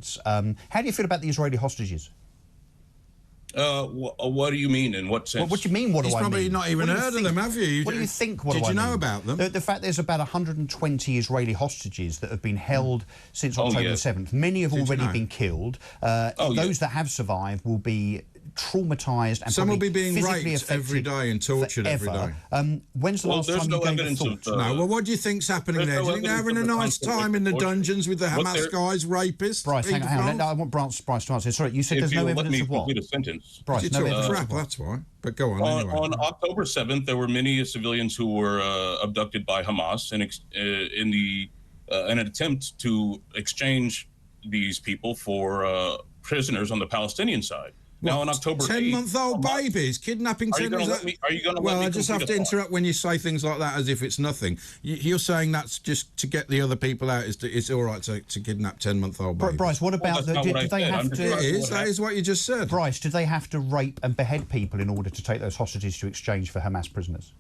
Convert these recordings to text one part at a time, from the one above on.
sides. How do you feel about the Israeli hostages? What do you mean? In what sense? What do you mean? What do I mean? You've probably not even heard of them, have you? What do you think? Did you know about them? The fact there's about 120 Israeli hostages that have been held since October the 7th. Many have already been killed. Those that have survived will be traumatised and some will be being raped every day and tortured every day. When's the last time you gave a thought? No, well, what do you think's happening there? Do you think they're having a nice time in the dungeons with the Hamas guys, rapists? Bryce, hang on. I want Bryce to answer. Sorry, you said there's no evidence of what? A sentence. Bryce, no evidence. Crap, that's why. But go on anyway. On October 7th, there were many civilians who were abducted by Hamas in an attempt to exchange these people for prisoners on the Palestinian side. Now, on October 8th... 10-month-old babies, kidnapping... Are you going to let me... Well, I just have to interrupt when you say things like that as if it's nothing. You're saying that's just to get the other people out. It's all right to kidnap 10-month-old babies. Bryce, what about... Did they have to... That is what you just said. Bryce, did they have to rape and behead people in order to take those hostages to exchange for Hamas prisoners?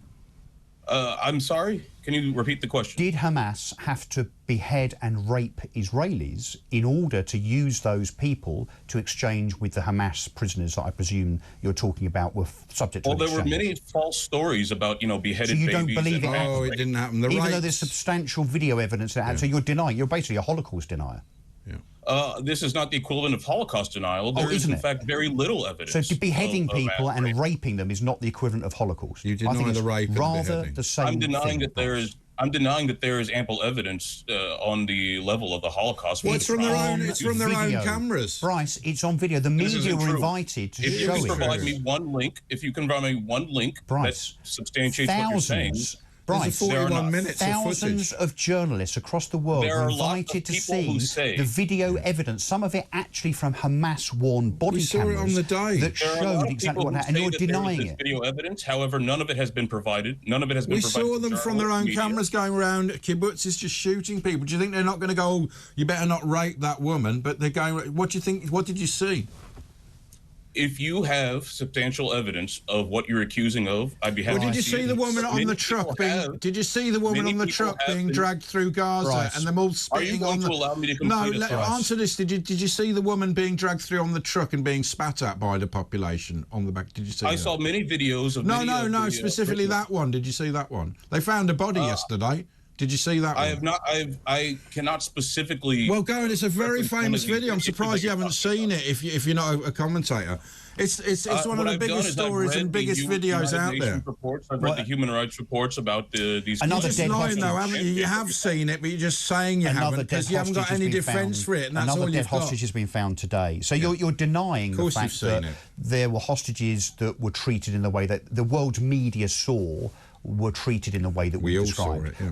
I'm sorry? Can you repeat the question? Did Hamas have to behead and rape Israelis in order to use those people to exchange with the Hamas prisoners that I presume you're talking about were subject to there were many false stories about, beheaded babies. So you don't believe it? Oh, it didn't happen. Even though there's substantial video evidence that happened. So you're denying. You're basically a Holocaust denier. Yeah. This is not the equivalent of Holocaust denial. There is, in fact, very little evidence. So beheading people and raping them is not the equivalent of Holocaust. You deny the rape and rather the same I'm denying thing. I'm denying that there is ample evidence on the level of the Holocaust. Well, it's from their own cameras. Bryce, it's on video. The media were invited to show it. If you can provide me one link, Bryce, that substantiates what you're saying. Bryce, 41 minutes thousands of journalists across the world were invited to see the video evidence, some of it actually from Hamas-worn body cameras on the day. that showed exactly what happened, and you're denying it. Video evidence, however, none of it has been provided. We saw them from their own cameras going around kibbutzes just shooting people. Do you think they're not going to go, oh, you better not rape that woman? But they're going, what do you think? What did you see? If you have substantial evidence of what you're accusing of, I'd be happy. Well, did you see the woman on the truck being? Did you see the woman on the truck being dragged through Gaza and them all spitting on the? Are you going to allow me to complete No, answer this. Did you see the woman being dragged through on the truck and being spat at by the population on the back? Did you see? I saw many videos of. No, specifically that one. Did you see that one? They found a body yesterday. Did you see that one? I have not. I cannot specifically. Well, go on. It's a very famous video. I'm surprised you haven't seen it if you're not a commentator. It's one of the biggest stories and biggest videos out there. I've read the human rights reports about these. Another you're just lying, though, haven't you? You have seen it, but you're just saying you haven't because you haven't got any defence for it, and that's all you've got. Another dead hostage has been found today. So you're denying the fact that there were hostages that were treated in the way that the world's media saw were treated in the way that we described. all saw it, yeah.